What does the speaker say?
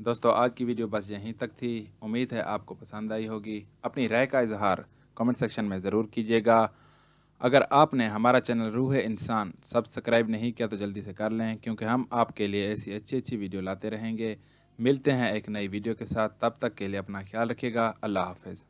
दोस्तों आज की वीडियो बस यहीं तक थी। उम्मीद है आपको पसंद आई होगी। अपनी राय का इजहार कमेंट सेक्शन में ज़रूर कीजिएगा। अगर आपने हमारा चैनल रूह इंसान सब्सक्राइब नहीं किया तो जल्दी से कर लें, क्योंकि हम आपके लिए ऐसी अच्छी अच्छी वीडियो लाते रहेंगे। मिलते हैं एक नई वीडियो के साथ, तब तक के लिए अपना ख्याल रखिएगा। अल्लाह हाफ़िज़।